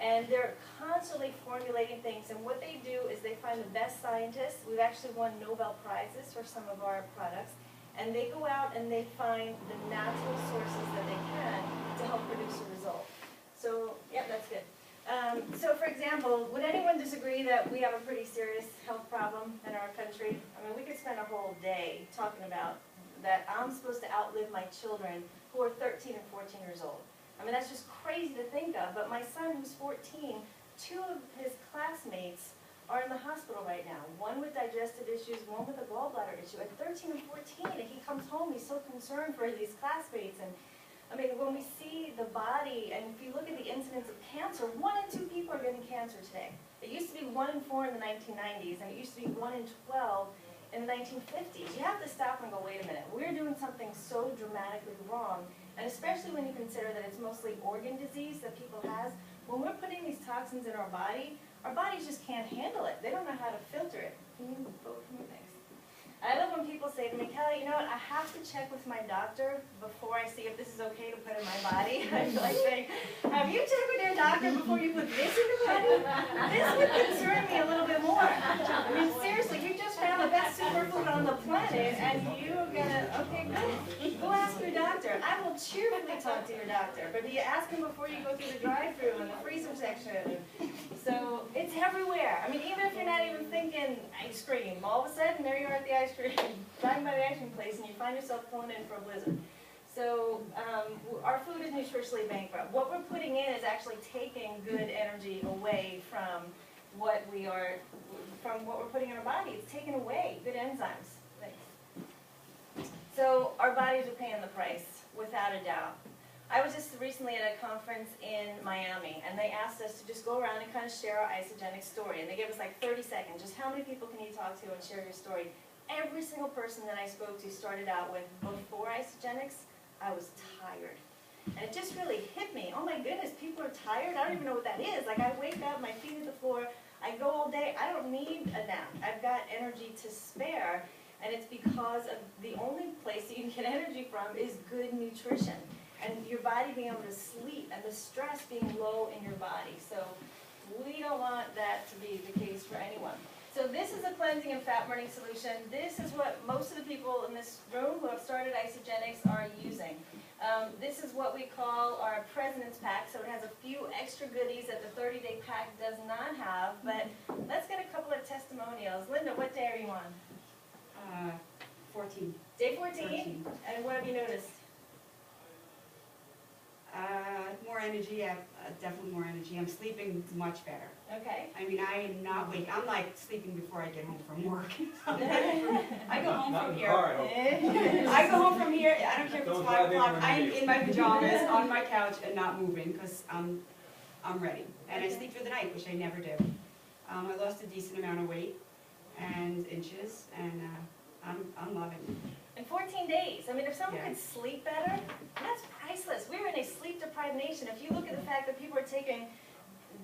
And they're constantly formulating things, and what they do is they find the best scientists. We've actually won Nobel Prizes for some of our products, and they go out and they find the natural sources that they can to help produce a result. So, yeah, that's good. So for example, would anyone disagree that we have a pretty serious health problem in our country? I mean, we could spend a whole day talking about that I'm supposed to outlive my children who are 13 and 14 years old. I mean, that's just crazy to think of, but my son who's 14, 2 of his classmates are in the hospital right now. One with digestive issues, one with a gallbladder issue. At 13 and 14, and he comes home, he's so concerned for these classmates. And I mean, when we see the body, and if you look at the incidence of cancer, 1 in 2 people are getting cancer today. It used to be 1 in 4 in the 1990s, and it used to be 1 in 12 in the 1950s. You have to stop and go, wait a minute, we're doing something so dramatically wrong, and especially when you consider that it's mostly organ disease that people have. When we're putting these toxins in our bodies just can't handle it. They don't know how to filter it. Can you vote for me? Thanks. I love when people say to me, Kelly, you know what, I have to check with my doctor before I see if this is okay to put in my body. I feel like saying, have you checked with your doctor before you put this in your body? This would concern me a little bit more. I mean, seriously, you just found the best superfood on the planet, and you're gonna, okay, good. Go ask your doctor. I will cheerfully talk to your doctor, but do you ask him before you go through the drive-thru and the freezer section? So it's everywhere. I mean, even if you're not even thinking ice cream, all of a sudden there you are at the ice cream, driving by the ice cream place, and you find yourself pulling in for a blizzard. So our food is nutritionally bankrupt. What we're putting in is actually taking good energy away from what we're putting in our body. It's taking away good enzymes. Thanks. So our bodies are paying the price, without a doubt. I was just recently at a conference in Miami, and they asked us to just go around and kind of share our Isagenix story. And they gave us like 30 seconds. Just how many people can you talk to and share your story? Every single person that I spoke to started out with, before Isagenix, I was tired. And it just really hit me. Oh my goodness, people are tired? I don't even know what that is. Like, I wake up, my feet hit the floor, I go all day, I don't need a nap. I've got energy to spare, and it's because of the only place that you can get energy from is good nutrition. And your body being able to sleep, and the stress being low in your body. So we don't want that to be the case for anyone. So this is a cleansing and fat burning solution. This is what most of the people in this room who have started Isagenix are using. This is what we call our President's Pack. So it has a few extra goodies that the 30-day pack does not have. But let's get a couple of testimonials. Linda, what day are you on? 14. Day 14? And what have you noticed? More energy, definitely more energy. I'm sleeping much better. Okay. I mean, I am not waking. I'm like sleeping before I get home from work. I go home from here. I go home from here, I don't care if it's 5 o'clock, I'm in my pajamas on my couch and not moving because I'm ready. And I sleep through the night, which I never do. I lost a decent amount of weight and inches, and I'm loving it. In 14 days. I mean, if someone could sleep better, that's priceless. We're in a sleep-deprived nation. If you look at the fact that people are taking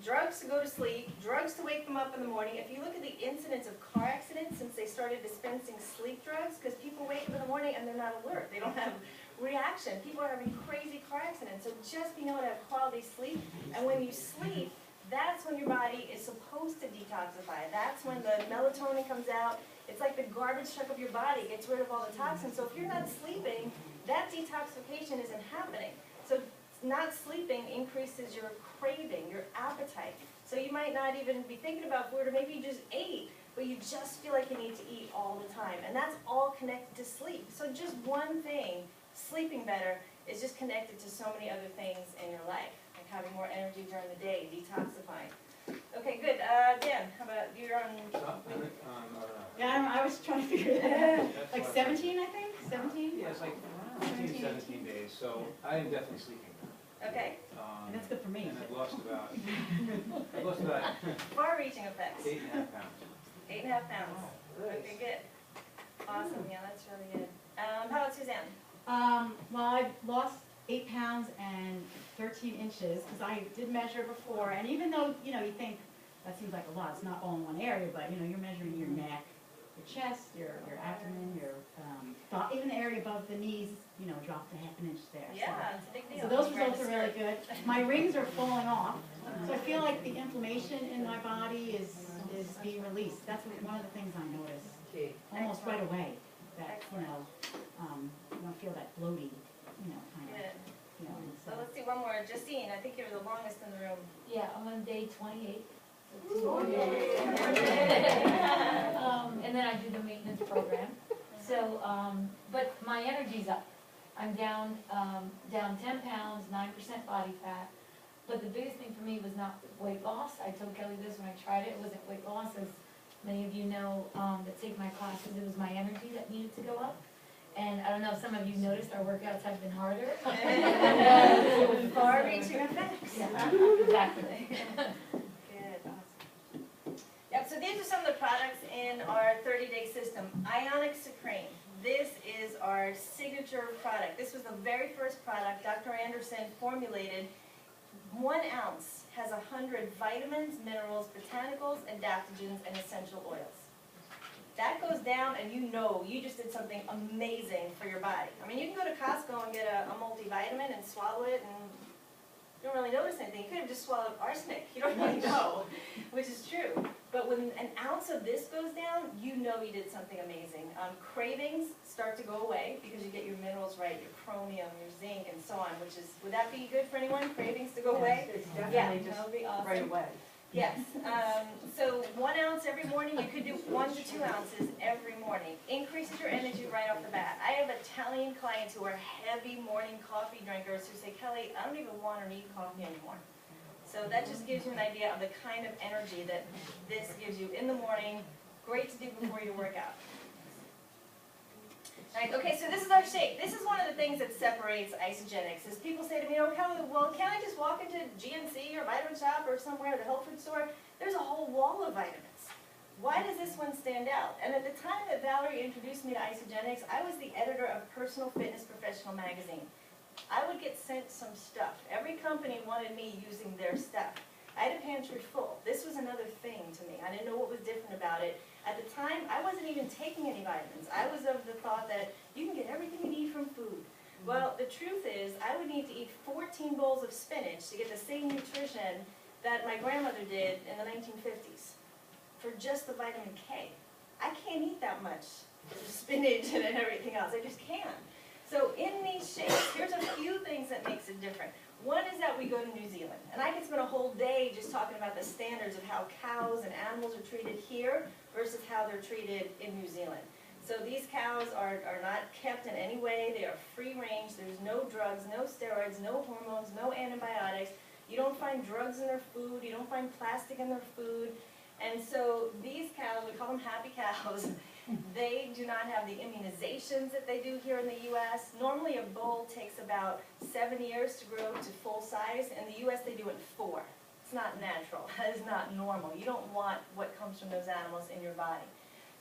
drugs to go to sleep, drugs to wake them up in the morning, if you look at the incidence of car accidents since they started dispensing sleep drugs, because people wake up in the morning and they're not alert. They don't have reaction. People are having crazy car accidents. So just being able to have quality sleep, and when you sleep, that's when your body is supposed to detoxify. That's when the melatonin comes out. It's like the garbage truck of your body gets rid of all the toxins. So if you're not sleeping, that detoxification isn't happening. So not sleeping increases your craving, your appetite. So you might not even be thinking about food, or maybe you just ate, but you just feel like you need to eat all the time. And that's all connected to sleep. So just one thing, sleeping better, is just connected to so many other things in your life, like having more energy during the day, detoxifying. Okay, good. Dan, how about you're on? Yeah, I was trying to figure it out. Like 17, I think? 17? Yeah, it's like 15, 17 days, so I am definitely sleeping now. Okay. And that's good for me. And I've lost about Far-reaching effects. 8.5 pounds. 8.5 pounds. Okay, good. Awesome. Yeah, that's really good. How about Suzanne? Well, I've lost 8 pounds and 13 inches because I did measure before, and even though, you know, you think that seems like a lot, it's not all in one area, but, you know, you're measuring your neck, your chest, your abdomen, your even the area above the knees, you know, dropped a half an inch there. Yeah, it's a big deal. So those results are really good. My rings are falling off, so I feel like the inflammation in my body is being released. That's one of the things I notice almost right away. That, you know, you don't feel that bloating, you know, kind of, Good. you know, and So let's see, one more. Justine, I think you're the longest in the room. Yeah, I'm on day 28. And then I do the maintenance program. So, but my energy's up. I'm down 10 pounds, 9% body fat. But the biggest thing for me was not weight loss. I told Kelly this when I tried it. It wasn't weight loss, as many of you know that take my classes. It was my energy that needed to go up. And I don't know if some of you noticed our workouts have been harder. Far-reaching effects. Yeah, exactly. Good, awesome. Yep, so these are some of the products in our 30-day system. Ionic Supreme. This is our signature product. This was the very first product Dr. Anderson formulated. 1 ounce has 100 vitamins, minerals, botanicals, adaptogens, and essential oils. That goes down and you know you just did something amazing for your body. I mean, you can go to Costco and get a multivitamin and swallow it and you don't really notice anything. You could have just swallowed arsenic. You don't really know, which is true. But when an ounce of this goes down, you know you did something amazing. Cravings start to go away because you get your minerals right, your chromium, your zinc, and so on, which is, would that be good for anyone, cravings to go away? It's Yeah, definitely just that would be awesome. right away. Yes, so 1 ounce every morning, you could do 1 to 2 ounces every morning. Increases your energy right off the bat. I have Italian clients who are heavy morning coffee drinkers who say, Kelly, I don't even want or need coffee anymore. So that just gives you an idea of the kind of energy that this gives you in the morning. Great to do before your workout. Right, okay, so this is our shake. This is one of the things that separates Isagenix. Is people say to me, oh, Kelly, well, can't I just walk into GNC or Vitamin Shop or somewhere, the health food store? There's a whole wall of vitamins. Why does this one stand out? And at the time that Valerie introduced me to Isagenix, I was the editor of Personal Fitness Professional magazine. I would get sent some stuff. Every company wanted me using their stuff. I had a pantry full. This was another thing to me. I didn't know what was different about it. At the time, I wasn't even taking any vitamins. I was of the thought that you can get everything you need from food. Well, the truth is, I would need to eat 14 bowls of spinach to get the same nutrition that my grandmother did in the 1950s for just the vitamin K. I can't eat that much spinach and everything else. I just can't. So in these shakes, here's a few things that makes it different. One is that we go to New Zealand, and I could spend a whole day just talking about the standards of how cows and animals are treated here versus how they're treated in New Zealand. So these cows are not kept in any way. They are free range. There's no drugs, no steroids, no hormones, no antibiotics. You don't find drugs in their food. You don't find plastic in their food. And so these cows, we call them happy cows, they do not have the immunizations that they do here in the U.S. Normally a bull takes about 7 years to grow to full size. In the U.S. they do it in 4. It's not natural. That is not normal. You don't want what comes from those animals in your body.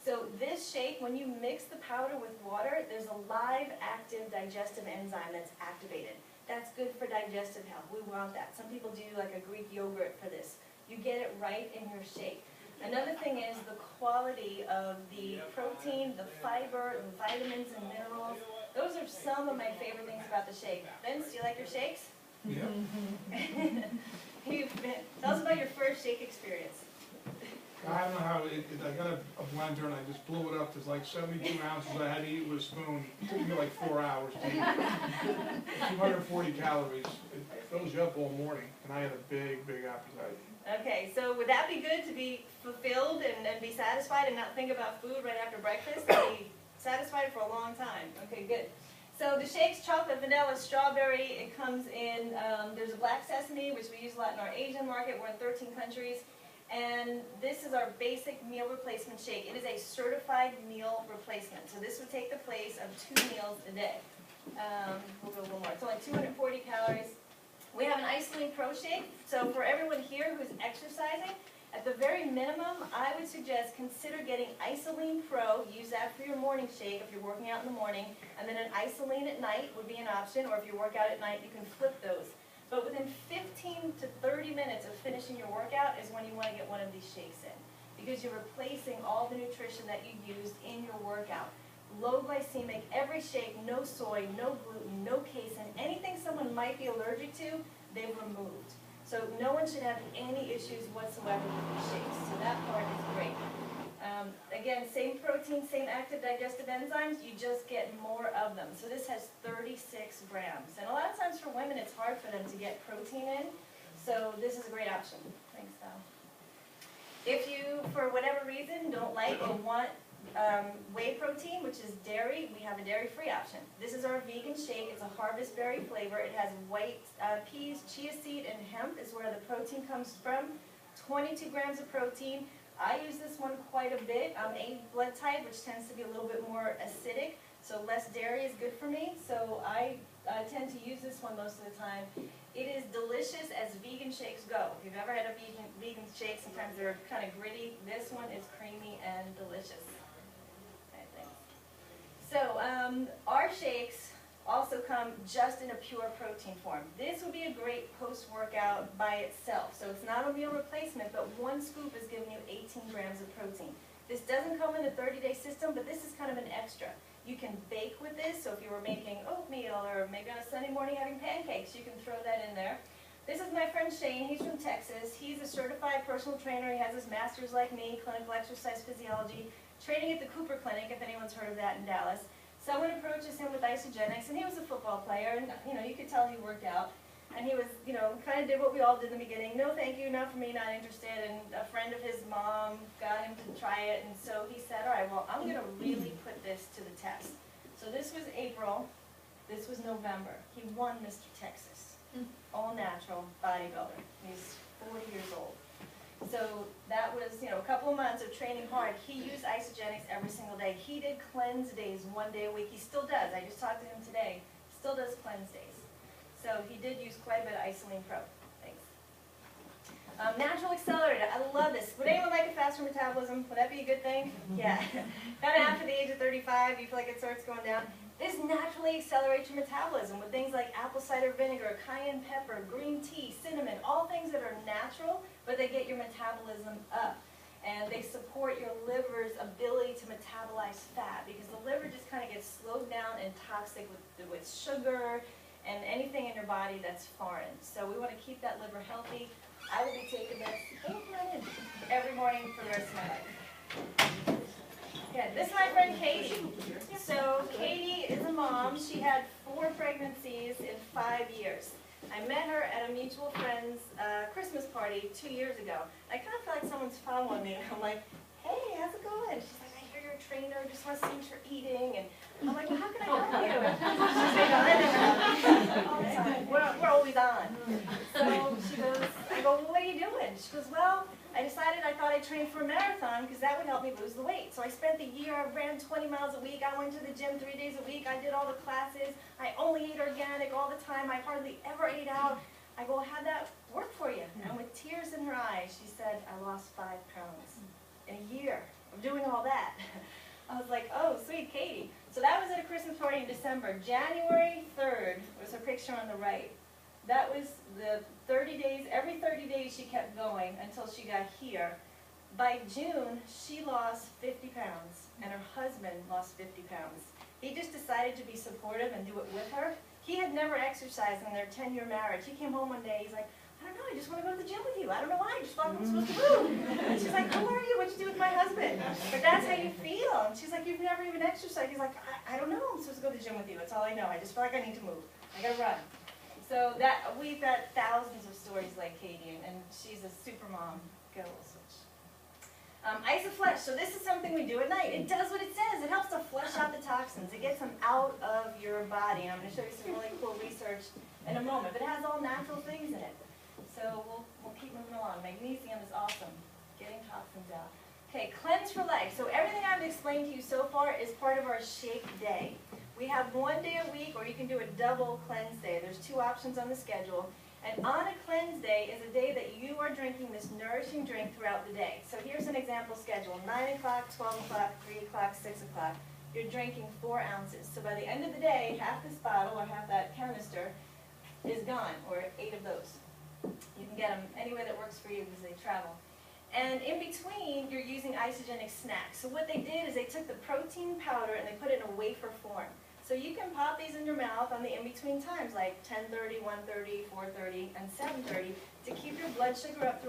So this shake, when you mix the powder with water, there's a live active digestive enzyme that's activated. That's good for digestive health. We want that. Some people do like a Greek yogurt for this. You get it right in your shake. Another thing is the quality of the protein, the fiber, the vitamins and minerals. Those are some of my favorite things about the shake. Vince, do you like your shakes? Yeah. Tell us about your first shake experience. I don't know how, I got a blender and I just blew it up. There's like 72 ounces I had to eat with a spoon. It took me like 4 hours to eat. 240 calories. It fills you up all morning. And I had a big, big appetite. Okay, so would that be good to be fulfilled and be satisfied and not think about food right after breakfast? And be satisfied for a long time. Okay, good. So the shake's chocolate, vanilla, strawberry. It comes in, there's a black sesame, which we use a lot in our Asian market. We're in 13 countries. And this is our basic meal replacement shake. It is a certified meal replacement. So this would take the place of 2 meals a day. We'll go a little more. It's only 240 calories. We have an Isoline Pro shake. So for everyone here who's exercising, at the very minimum, I would suggest consider getting Isoline Pro. Use that for your morning shake if you're working out in the morning. And then an Isoline at night would be an option. Or if you work out at night, you can flip those. But within 15 to 30 minutes of finishing your workout is when you want to get one of these shakes in. Because you're replacing all the nutrition that you used in your workout. Low glycemic, every shake, no soy, no gluten, no casein, anything someone might be allergic to, they've removed. So no one should have any issues whatsoever with these shakes, so that part is great. Again, same protein, same active digestive enzymes, you just get more of them. So this has 36 grams. And a lot of times for women, it's hard for them to get protein in, so this is a great option. Thanks, Val. If you, for whatever reason, don't like or want whey protein, which is dairy, we have a dairy-free option. This is our vegan shake. It's a harvest berry flavor. It has white peas, chia seed, and hemp is where the protein comes from. 22 grams of protein. I use this one quite a bit. I'm A blood type, which tends to be a little bit more acidic, so less dairy is good for me. So I tend to use this one most of the time. It is delicious as vegan shakes go. If you've ever had a vegan shake, sometimes they're kind of gritty. This one is creamy and delicious, I think. So our shakes also come just in a pure protein form. This would be a great post-workout by itself. So it's not a meal replacement, but one scoop is giving you 18 grams of protein. This doesn't come in the 30-day system, but this is kind of an extra. You can bake with this, so if you were making oatmeal or maybe on a Sunday morning having pancakes, you can throw that in there. This is my friend Shane. He's from Texas. He's a certified personal trainer. He has his master's like me, clinical exercise physiology, training at the Cooper Clinic, if anyone's heard of that in Dallas. Someone approaches him with Isagenix, and he was a football player, and you could tell he worked out. And he was, kind of did what we all did in the beginning. No, thank you, not for me, not interested. And a friend of his mom got him to try it, and so he said, all right, well, I'm going to really put this to the test. So this was April. This was November. He won Mr. Texas, all natural bodybuilder. He's 40 years old. So that was, a couple of months of training hard. He used Isagenix every single day. He did cleanse days 1 day a week. He still does. I just talked to him today. Still does cleanse days. So he did use quite a bit of Isoline Pro. Thanks. Natural accelerator. I love this. Would anyone like a faster metabolism? Would that be a good thing? Yeah. Kind of after the age of 35, you feel like it starts going down. This naturally accelerates your metabolism with things like apple cider vinegar, cayenne pepper, green tea, cinnamon, all things that are natural, but they get your metabolism up. And they support your liver's ability to metabolize fat, because the liver just kind of gets slowed down and toxic with sugar and anything in your body that's foreign. So we want to keep that liver healthy. I will be taking this every morning for the rest of my life. Okay, this is my friend Katie. So Katie is a mom. She had 4 pregnancies in 5 years. I met her at a mutual friend's Christmas party 2 years ago. I kind of feel like someone's following me. I'm like, hey, how's it going? She's like, I hear you're a trainer. Just want to see what you're eating. And I'm like, well, how can I help you? She's like, I never help all the time. We're always on. So she goes, I go, well, what are you doing? She goes, well, I decided I thought I'd train for a marathon because that would help me lose the weight. So I spent the year, I ran 20 miles a week. I went to the gym 3 days a week. I did all the classes. I only ate organic all the time. I hardly ever ate out. I go, how'd that work for you? And with tears in her eyes, she said, I lost 5 pounds in a year of doing all that. I was like, oh, sweet Katie. So that was at a Christmas party in December. January 3rd was her picture on the right. That was the 30 days, every 30 days she kept going until she got here. By June, she lost 50 pounds, and her husband lost 50 pounds. He just decided to be supportive and do it with her. He had never exercised in their 10-year marriage. He came home one day, he's like, I don't know, I just want to go to the gym with you. I don't know why, I just thought I was supposed to move. And she's like, who are you? What'd you do with my husband? But that's how you feel. And she's like, you've never even exercised. He's like, I don't know, I'm supposed to go to the gym with you. That's all I know. I just feel like I need to move. I gotta run. So we've got thousands of stories like Katie, and she's a super mom. Go switch. Isoflush. So this is something we do at night. It does what it says. It helps to flush out the toxins. It gets them out of your body. And I'm going to show you some really cool research in a moment. But it has all natural things in it. So we'll keep moving along. Magnesium is awesome. Getting toxins out. Okay, cleanse for life. So everything I've explained to you so far is part of our shake day. We have 1 day a week, or you can do a double cleanse day. There's 2 options on the schedule. And on a cleanse day is a day that you are drinking this nourishing drink throughout the day. So here's an example schedule. 9 o'clock, 12 o'clock, 3 o'clock, 6 o'clock. You're drinking 4 ounces. So by the end of the day, half this bottle or half that canister is gone, or 8 of those. You can get them anywhere that works for you because they travel. And in between, you're using Isagenix snacks. So what they did is they took the protein powder and they put it in a wafer form. So you can pop these in your mouth on the in-between times, like 10:30, 1:30, 4:30, and 7:30, to keep your blood sugar up throughout